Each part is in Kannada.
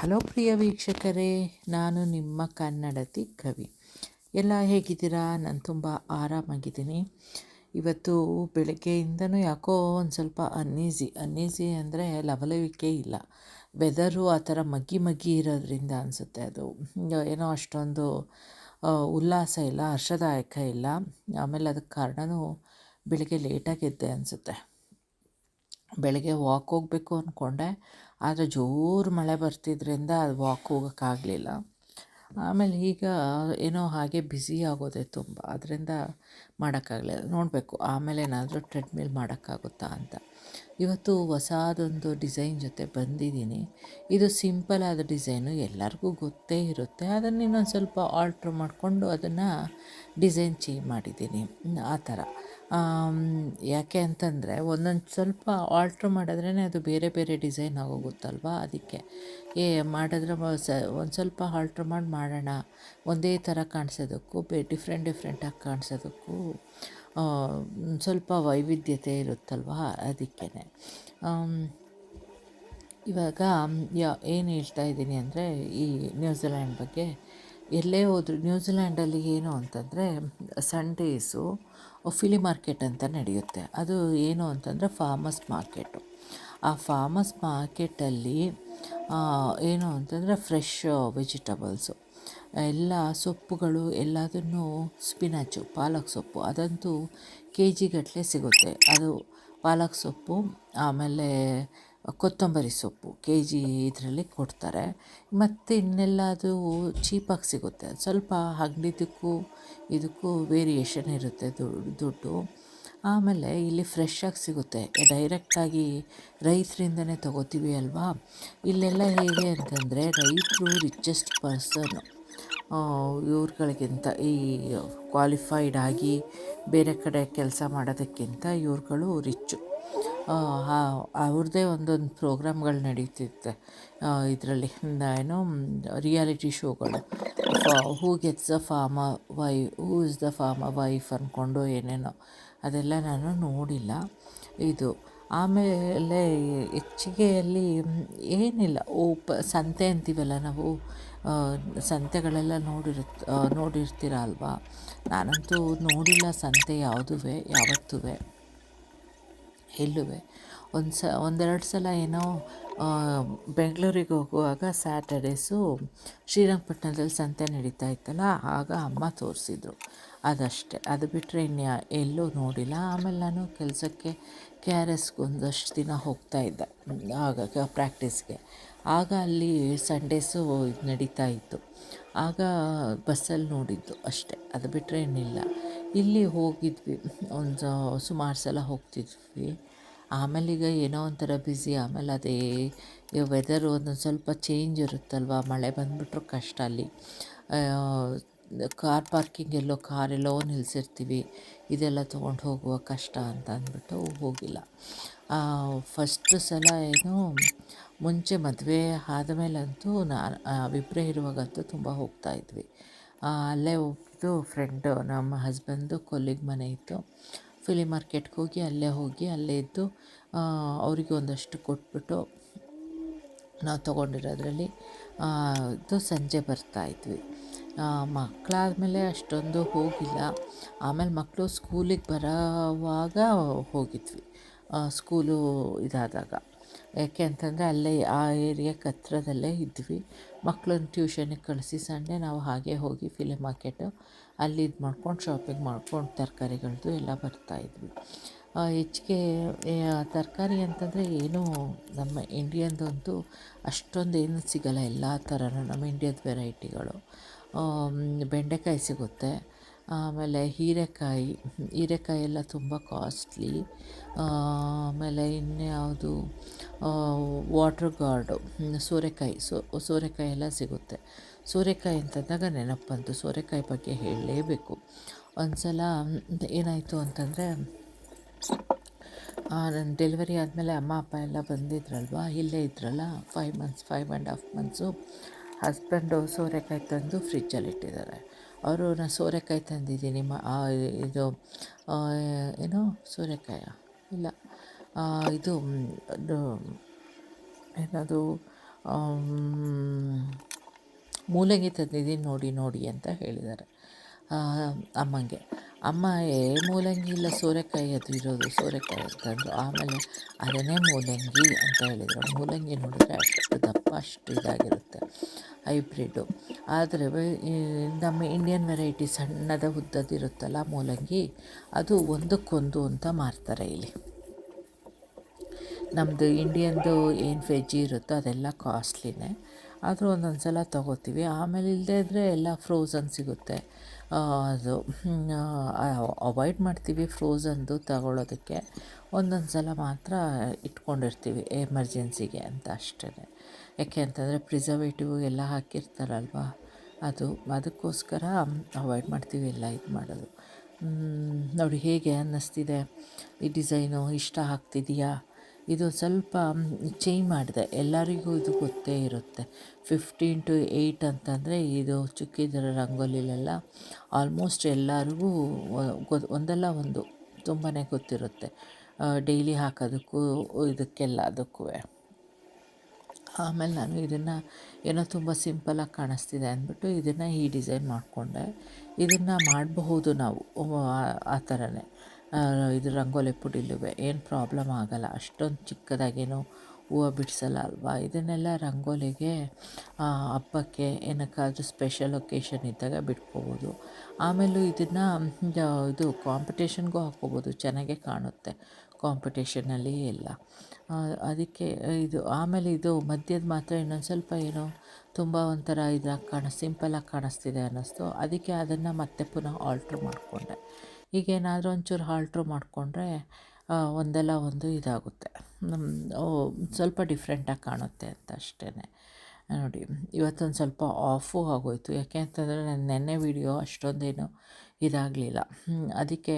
ಹಲೋ ಪ್ರಿಯ ವೀಕ್ಷಕರೇ, ನಾನು ನಿಮ್ಮ ಕನ್ನಡತಿ ಕವಿ. ಎಲ್ಲ ಹೇಗಿದ್ದೀರಾ? ನಾನು ತುಂಬ ಆರಾಮಾಗಿದ್ದೀನಿ. ಇವತ್ತು ಬೆಳಗ್ಗೆಯಿಂದನೂ ಯಾಕೋ ಒಂದು ಸ್ವಲ್ಪ ಅನ್ನೀಸಿ ಅಂದರೆ ಲವಲವಿಕೆ ಇಲ್ಲ. ವೆದರು ಆ ಥರ ಮಗ್ಗಿ ಇರೋದ್ರಿಂದ ಅನಿಸುತ್ತೆ. ಅದು ಏನೋ ಅಷ್ಟೊಂದು ಉಲ್ಲಾಸ ಇಲ್ಲ, ಹರ್ಷದಾಯಕ ಇಲ್ಲ. ಆಮೇಲೆ ಅದಕ್ಕೆ ಕಾರಣವೂ ಬೆಳಗ್ಗೆ ಲೇಟಾಗಿ ಎದ್ದೆ ಅನಿಸುತ್ತೆ. ಬೆಳಗ್ಗೆ ವಾಕ್ ಹೋಗಬೇಕು ಅಂದ್ಕೊಂಡೆ, ಆದರೆ ಜೋರು ಮಳೆ ಬರ್ತಿದ್ದರಿಂದ ಅದು ವಾಕ್ ಹೋಗೋಕ್ಕಾಗಲಿಲ್ಲ. ಆಮೇಲೆ ಈಗ ಏನೋ ಹಾಗೆ ಬ್ಯುಸಿ ಆಗೋದೆ ತುಂಬ, ಅದರಿಂದ ಮಾಡೋಕ್ಕಾಗಲಿಲ್ಲ. ನೋಡಬೇಕು ಆಮೇಲೆ ಏನಾದರೂ ಟ್ರೆಡ್ಮಿಲ್ ಮಾಡೋಕ್ಕಾಗುತ್ತಾ ಅಂತ. ಇವತ್ತು ಹೊಸದೊಂದು ಡಿಸೈನ್ ಜೊತೆ ಬಂದಿದ್ದೀನಿ. ಇದು ಸಿಂಪಲಾದ ಡಿಸೈನು, ಎಲ್ಲರಿಗೂ ಗೊತ್ತೇ ಇರುತ್ತೆ. ಅದನ್ನು ಇನ್ನೊಂದು ಸ್ವಲ್ಪ ಆಲ್ಟ್ರ್ ಮಾಡಿಕೊಂಡು ಅದನ್ನು ಡಿಸೈನ್ ಚೇಂಜ್ ಮಾಡಿದ್ದೀನಿ. ಆ ಥರ ಯಾಕೆ ಅಂತಂದರೆ ಒಂದೊಂದು ಸ್ವಲ್ಪ ಆಲ್ಟ್ರ್ ಮಾಡಿದ್ರೇ ಅದು ಬೇರೆ ಬೇರೆ ಡಿಸೈನ್ ಆಗೋಗುತ್ತಲ್ವ. ಅದಕ್ಕೆ ಮಾಡಿದ್ರೆ ಒಂದು ಸ್ವಲ್ಪ ಆಲ್ಟ್ರ್ ಮಾಡೋಣ, ಒಂದೇ ಥರ ಕಾಣಿಸೋದಕ್ಕೂ ಡಿಫ್ರೆಂಟಾಗಿ ಕಾಣಿಸೋದಕ್ಕೂ ಸ್ವಲ್ಪ ವೈವಿಧ್ಯತೆ ಇರುತ್ತಲ್ವ. ಅದಕ್ಕೇ ಇವಾಗ ಏನು ಹೇಳ್ತಾ ಇದ್ದೀನಿ ಅಂದರೆ, ಈ ನ್ಯೂಜಿಲ್ಯಾಂಡ್ ಬಗ್ಗೆ. ಎಲ್ಲೇ ಹೋದ್ರು ನ್ಯೂಜಿಲ್ಯಾಂಡಲ್ಲಿ ಏನು ಅಂತಂದರೆ, ಸಂಡೇಸು ಫಿಲಿ ಮಾರ್ಕೆಟ್ ಅಂತ ನಡೆಯುತ್ತೆ. ಅದು ಏನು ಅಂತಂದರೆ ಫಾರ್ಮರ್ಸ್ ಮಾರ್ಕೆಟು. ಆ ಫಾರ್ಮರ್ಸ್ ಮಾರ್ಕೆಟಲ್ಲಿ ಏನು ಅಂತಂದರೆ ಫ್ರೆಶ್ ವೆಜಿಟಬಲ್ಸು, ಎಲ್ಲ ಸೊಪ್ಪುಗಳು ಎಲ್ಲದನ್ನು, ಸ್ಪಿನಾಚು, ಪಾಲಕ್ ಸೊಪ್ಪು ಅದಂತೂ ಕೆ ಜಿಗಟ್ಟಲೆ ಸಿಗುತ್ತೆ. ಅದು ಪಾಲಕ್ ಸೊಪ್ಪು, ಆಮೇಲೆ ಕೊತ್ತಂಬರಿ ಸೊಪ್ಪು ಕೆ ಜಿ ಇದರಲ್ಲಿ ಕೊಡ್ತಾರೆ. ಮತ್ತು ಇನ್ನೆಲ್ಲದು ಚೀಪಾಗಿ ಸಿಗುತ್ತೆ. ಸ್ವಲ್ಪ ಅಂಗಡಿದಕ್ಕೂ ಇದಕ್ಕೂ ವೇರಿಯೇಷನ್ ಇರುತ್ತೆ ದುಡ್ಡು. ಆಮೇಲೆ ಇಲ್ಲಿ ಫ್ರೆಶ್ಶಾಗಿ ಸಿಗುತ್ತೆ, ಡೈರೆಕ್ಟಾಗಿ ರೈತರಿಂದನೇ ತೊಗೋತೀವಿ ಅಲ್ವಾ. ಇಲ್ಲೆಲ್ಲ ಹೇಗೆ ಅಂತಂದರೆ, ರೈತರು ರಿಚೆಸ್ಟ್ ಪರ್ಸನ್ನು. ಇವ್ರುಗಳಿಗಿಂತ ಈ ಕ್ವಾಲಿಫೈಡ್ ಆಗಿ ಬೇರೆ ಕಡೆ ಕೆಲಸ ಮಾಡೋದಕ್ಕಿಂತ ಇವ್ರುಗಳು ರಿಚ್ಚು. ಅವ್ರದ್ದೇ ಒಂದೊಂದು ಪ್ರೋಗ್ರಾಮ್ಗಳು ನಡೀತಿರುತ್ತೆ ಇದರಲ್ಲಿ, ಏನು ರಿಯಾಲಿಟಿ ಶೋಗಳು. ಹೂ gets the farmer wife, who is the farmer wife ಅಂದ್ಕೊಂಡು ಏನೇನೋ, ಅದೆಲ್ಲ ನಾನು ನೋಡಿಲ್ಲ ಇದು. ಆಮೇಲೆ ಹೆಚ್ಚಿಗೆ ಅಲ್ಲಿ ಏನಿಲ್ಲ, ಸಂತೆ ಅಂತೀವಲ್ಲ ನಾವು, ಸಂತೆಗಳೆಲ್ಲ ನೋಡಿರ್ತೀರ ಅಲ್ವಾ. ನಾನಂತೂ ನೋಡಿಲ್ಲ ಸಂತೆ ಯಾವತ್ತೂ ಎಲ್ಲೂ. ಒಂದೆರಡು ಸಲ ಏನೋ ಬೆಂಗಳೂರಿಗೆ ಹೋಗುವಾಗ ಸ್ಯಾಟರ್ಡೇಸು ಶ್ರೀರಂಗಪಟ್ಟಣದಲ್ಲಿ ಸಂತೆ ನಡೀತಾ ಇತ್ತಲ್ಲ, ಆಗ ಅಮ್ಮ ತೋರಿಸಿದ್ರು, ಅದಷ್ಟೇ. ಅದು ಬಿಟ್ಟರೆ ಎಲ್ಲೂ ನೋಡಿಲ್ಲ. ಆಮೇಲೆ ನಾನು ಕೆಲಸಕ್ಕೆ KRSಗೆ ಒಂದಷ್ಟು ದಿನ ಹೋಗ್ತಾಯಿದ್ದೆ ಆಗ ಪ್ರಾಕ್ಟೀಸ್ಗೆ. ಆಗ ಅಲ್ಲಿ ಸಂಡೇಸು ನಡೀತಾ ಇತ್ತು, ಆಗ ಬಸ್ಸಲ್ಲಿ ನೋಡಿದ್ದು ಅಷ್ಟೇ. ಅದು ಬಿಟ್ಟರೆ ಏನಿಲ್ಲ. ಇಲ್ಲಿ ಹೋಗಿದ್ವಿ, ಒಂದು ಸುಮಾರು ಸಲ ಹೋಗ್ತಿದ್ವಿ. ಆಮೇಲೆ ಈಗ ಏನೋ ಒಂಥರ ಬ್ಯುಸಿ. ಆಮೇಲೆ ಅದೇ ವೆದರು ಒಂದೊಂದು ಸ್ವಲ್ಪ ಚೇಂಜ್ ಇರುತ್ತಲ್ವ, ಮಳೆ ಬಂದುಬಿಟ್ರೂ ಕಷ್ಟ ಅಲ್ಲಿ. ಕಾರ್ ಪಾರ್ಕಿಂಗ್ ಕಾರೆಲ್ಲೋ ನಿಲ್ಲಿಸಿರ್ತೀವಿ, ಇದೆಲ್ಲ ತೊಗೊಂಡು ಹೋಗುವ ಕಷ್ಟ ಅಂತ ಅಂದ್ಬಿಟ್ಟು ಹೋಗಿಲ್ಲ. ಫಸ್ಟ್ ಸಲ ಏನು ಮುಂಚೆ ಮದುವೆ ಆದಮೇಲಂತೂ ನಾವಿಬ್ಬರೇ ಇರುವಾಗಂತೂ ತುಂಬ ಹೋಗ್ತಾಯಿದ್ವಿ. ಅಲ್ಲೇ ಹೋಗಿದ್ದು ಫ್ರೆಂಡು, ನಮ್ಮ ಹಸ್ಬೆಂಡ್ದು ಕೊಲ್ಲಿಗ್ ಮನೆ ಇತ್ತು. ಫಿಲಿ ಮಾರ್ಕೆಟ್ಗೆ ಹೋಗಿ ಅಲ್ಲೇ ಇದ್ದು ಅವರಿಗೆ ಒಂದಷ್ಟು ಕೊಟ್ಬಿಟ್ಟು ನಾವು ತೊಗೊಂಡಿರೋದ್ರಲ್ಲಿ ಇದು ಸಂಜೆ ಬರ್ತಾಯಿದ್ವಿ. ಮಕ್ಕಳಾದಮೇಲೆ ಅಷ್ಟೊಂದು ಹೋಗಿಲ್ಲ. ಆಮೇಲೆ ಮಕ್ಕಳು ಸ್ಕೂಲಿಗೆ ಬರೋವಾಗ ಹೋಗಿದ್ವಿ, ಸ್ಕೂಲು ಇದಾದಾಗ. ಯಾಕೆ ಅಂತಂದರೆ ಅಲ್ಲೇ ಆ ಏರಿಯಾಕ್ಕೆ ಹತ್ರದಲ್ಲೇ ಇದ್ವಿ. ಮಕ್ಕಳನ್ನ ಟ್ಯೂಷನಿಗೆ ಕಳಿಸಿ ಸಂಡೇ ನಾವು ಹಾಗೆ ಹೋಗಿ ಫಿಲಿ ಮಾರ್ಕೆಟು ಅಲ್ಲಿ ಇದು ಮಾಡ್ಕೊಂಡು, ಶಾಪಿಂಗ್ ಮಾಡ್ಕೊಂಡು ತರಕಾರಿಗಳದ್ದು ಎಲ್ಲ ಬರ್ತಾಯಿದ್ವಿ. ಹೆಚ್ಚಿಗೆ ತರಕಾರಿ ಅಂತಂದರೆ ಏನು, ನಮ್ಮ ಇಂಡಿಯನ್ದಂತೂ ಅಷ್ಟೊಂದು ಏನು ಸಿಗೋಲ್ಲ. ಎಲ್ಲ ಥರನೂ ನಮ್ಮ ಇಂಡಿಯಾದ ವೆರೈಟಿಗಳು. ಬೆಂಡೆಕಾಯಿ ಸಿಗುತ್ತೆ, ಆಮೇಲೆ ಹೀರೆಕಾಯಿ ಎಲ್ಲ ತುಂಬ ಕಾಸ್ಟ್ಲಿ. ಆಮೇಲೆ ಇನ್ಯಾವುದು, ವಾಟ್ರ್ ಗಾರ್ಡು, ಸೋರೆಕಾಯಿ ಎಲ್ಲ ಸಿಗುತ್ತೆ. ಸೋರೆಕಾಯಿ ಅಂತಂದಾಗ ನೆನಪು ಬಂತು, ಸೋರೆಕಾಯಿ ಬಗ್ಗೆ ಹೇಳಲೇಬೇಕು. ಒಂದು ಸಲ ಏನಾಯಿತು ಅಂತಂದರೆ, ನನ್ನ ಡೆಲಿವರಿ ಆದಮೇಲೆ ಅಮ್ಮ ಅಪ್ಪ ಎಲ್ಲ ಬಂದಿದ್ರಲ್ವ, ಇಲ್ಲೇ ಇದ್ರಲ್ಲ 5.5 ಮಂತ್ಸು. ಹಸ್ಬೆಂಡು ಸೋರೆಕಾಯಿ ತಂದು ಫ್ರಿಜ್ಜಲ್ಲಿಟ್ಟಿದ್ದಾರೆ. ಅವರು, ನಾನು ಸೋರೆಕಾಯಿ ತಂದಿದ್ದೀನಿ ಇದು ಏನು ಸೋರೆಕಾಯ ಇಲ್ಲ, ಇದು ಏನದು ಮೂಲಂಗಿ ತಂದಿದ್ದೀನಿ ನೋಡಿ ಅಂತ ಹೇಳಿದ್ದಾರೆ ಅಮ್ಮಂಗೆ. ಅಮ್ಮ ಮೂಲಂಗಿ ಇಲ್ಲ ಸೋರೆಕಾಯಿ ಅದು ಇರೋದು, ಸೋರೆಕಾಯಿ ಅಂತಂದರು. ಆಮೇಲೆ ಅದನ್ನೇ ಮೂಲಂಗಿ ಅಂತ ಹೇಳಿದರು. ಮೂಲಂಗಿ ನೋಡಿದ್ರೆ ಅಷ್ಟು ದಪ್ಪ ಅಷ್ಟು ಇದಾಗಿರುತ್ತೆ, ಹೈಬ್ರಿಡ್ಡು. ಆದರೆ ನಮ್ಮ ಇಂಡಿಯನ್ ವೆರೈಟಿ ಸಣ್ಣದ ಉದ್ದದಿರುತ್ತಲ್ಲ ಮೂಲಂಗಿ, ಅದು ಒಂದಕ್ಕೊಂದು ಅಂತ ಮಾರ್ತಾರೆ ಇಲ್ಲಿ. ನಮ್ಮದು ಇಂಡಿಯನ್ದು ಏನು ವೆಜ್ ಇರುತ್ತೋ ಅದೆಲ್ಲ ಕಾಸ್ಟ್ಲಿನೇ, ಆದರೂ ಒಂದೊಂದು ಸಲ ತೊಗೋತೀವಿ. ಆಮೇಲೆ ಇಲ್ಲದೇ ಇದ್ದರೆ ಎಲ್ಲ ಫ್ರೋಝನ್ ಸಿಗುತ್ತೆ. ಅದು ಅವಾಯ್ಡ್ ಮಾಡ್ತೀವಿ ಫ್ರೋಝನ್ದು ತಗೊಳ್ಳೋದಕ್ಕೆ. ಒಂದೊಂದು ಸಲ ಮಾತ್ರ ಇಟ್ಕೊಂಡಿರ್ತೀವಿ ಎಮರ್ಜೆನ್ಸಿಗೆ ಅಂತ ಅಷ್ಟೇ. ಯಾಕೆ ಅಂತಂದರೆ ಪ್ರಿಸರ್ವೇಟಿವ್ ಎಲ್ಲ ಹಾಕಿರ್ತಾರಲ್ವ, ಅದಕ್ಕೋಸ್ಕರ ಅವಾಯ್ಡ್ ಮಾಡ್ತೀವಿ ಎಲ್ಲ ಇದು ಮಾಡೋದು. ನೋಡಿ ಹೇಗೆ ಅನ್ನಿಸ್ತಿದೆ ಈ ಡಿಸೈನು, ಇಷ್ಟ ಆಗ್ತಿದೆಯಾ? ಇದು ಸ್ವಲ್ಪ ಚೇಂಜ್ ಮಾಡಿದೆ. ಎಲ್ಲರಿಗೂ ಇದು ಗೊತ್ತೇ ಇರುತ್ತೆ. 15:8 ಅಂತಂದರೆ ಇದು ಚುಕ್ಕಿದರ ರಂಗೋಲಿಲೆಲ್ಲ ಆಲ್ಮೋಸ್ಟ್ ಎಲ್ಲರಿಗೂ ಒಂದಲ್ಲ ಒಂದು ತುಂಬಾ ಗೊತ್ತಿರುತ್ತೆ, ಡೈಲಿ ಹಾಕೋದಕ್ಕೂ ಅದಕ್ಕೂ. ಆಮೇಲೆ ನಾನು ಇದನ್ನು ಏನೋ ತುಂಬ ಸಿಂಪಲಾಗಿ ಕಾಣಿಸ್ತಿದೆ ಅಂದ್ಬಿಟ್ಟು ಇದನ್ನು ಈ ಡಿಸೈನ್ ಮಾಡಿಕೊಂಡೆ. ಇದನ್ನು ಮಾಡಬಹುದು ನಾವು ಆ ಥರನೇ. ಇದು ರಂಗೋಲಿ ಪುಡಿಲುವೆ ಏನು ಪ್ರಾಬ್ಲಮ್ ಆಗೋಲ್ಲ, ಅಷ್ಟೊಂದು ಚಿಕ್ಕದಾಗೇನು ಹೂವು ಬಿಡಿಸಲ್ಲ ಅಲ್ವಾ. ಇದನ್ನೆಲ್ಲ ರಂಗೋಲಿಗೆ ಹಬ್ಬಕ್ಕೆ ಏನಕ್ಕಾದರೂ ಸ್ಪೆಷಲ್ ಒಕೇಶನ್ ಇದ್ದಾಗ ಬಿಟ್ಕೋಬೋದು. ಆಮೇಲೂ ಇದನ್ನು ಇದು ಕಾಂಪಿಟೇಷನ್ಗೂ ಹಾಕ್ಕೋಬೋದು, ಚೆನ್ನಾಗೇ ಕಾಣುತ್ತೆ ಕಾಂಪಿಟೇಷನಲ್ಲಿ ಎಲ್ಲ. ಅದಕ್ಕೆ ಆಮೇಲೆ ಇದು ಮಧ್ಯದ ಮಾತ್ರ ಇನ್ನೊಂದು ಸ್ವಲ್ಪ ಏನೋ ತುಂಬ ಒಂಥರ ಇದಾಗಿ ಸಿಂಪಲಾಗಿ ಕಾಣಿಸ್ತಿದೆ ಅನ್ನಿಸ್ತು. ಅದಕ್ಕೆ ಅದನ್ನು ಮತ್ತೆ ಪುನಃ ಆಲ್ಟ್ರ್ ಮಾಡಿಕೊಂಡೆ. ಈಗೇನಾದರೂ ಒಂಚೂರು ಆಲ್ಟ್ರ್ ಮಾಡಿಕೊಂಡ್ರೆ ಒಂದಲ್ಲ ಒಂದು ಇದಾಗುತ್ತೆ, ಸ್ವಲ್ಪ ಡಿಫ್ರೆಂಟಾಗಿ ಕಾಣುತ್ತೆ ಅಂತ ಅಷ್ಟೇ. ನೋಡಿ ಇವತ್ತೊಂದು ಸ್ವಲ್ಪ ಆಫು ಆಗೋಯಿತು, ಯಾಕೆ ಅಂತಂದರೆ ನನ್ನ ನೆನ್ನೆ ವೀಡಿಯೋ ಅಷ್ಟೊಂದೇನು ಇದಾಗಲಿಲ್ಲ. ಅದಕ್ಕೆ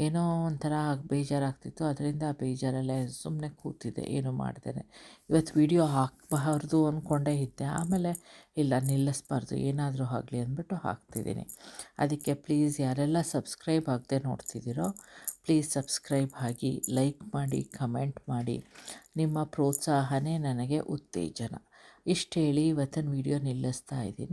ಏನೋ ಒಂಥರ ಬೇಜಾರಾಗ್ತಿತ್ತು, ಅದರಿಂದ ಬೇಜಾರಲ್ಲೇ ಸುಮ್ಮನೆ ಕೂತಿದ್ದೆ, ಏನೂ ಮಾಡ್ದೇನೆ. ಇವತ್ತು ವೀಡಿಯೋ ಹಾಕಬಾರ್ದು ಅಂದ್ಕೊಂಡೇ ಇದ್ದೆ, ಆಮೇಲೆ ಇಲ್ಲ ನಿಲ್ಲಿಸ್ಬಾರ್ದು, ಏನಾದರೂ ಆಗಲಿ ಅಂದ್ಬಿಟ್ಟು ಹಾಕ್ತಿದ್ದೀನಿ. ಅದಕ್ಕೆ ಪ್ಲೀಸ್ ಯಾರೆಲ್ಲ ಸಬ್ಸ್ಕ್ರೈಬ್ ಆಗದೆ ನೋಡ್ತಿದ್ದೀರೋ ಪ್ಲೀಸ್ ಸಬ್ಸ್ಕ್ರೈಬ್ ಆಗಿ, ಲೈಕ್ ಮಾಡಿ, ಕಮೆಂಟ್ ಮಾಡಿ. ನಿಮ್ಮ ಪ್ರೋತ್ಸಾಹನೇ ನನಗೆ ಉತ್ತೇಜನ. ಇಷ್ಟು ಹೇಳಿ ಇವತ್ತಿನ ವೀಡಿಯೋ ನಿಲ್ಲಿಸ್ತಾ ಇದ್ದೀನಿ.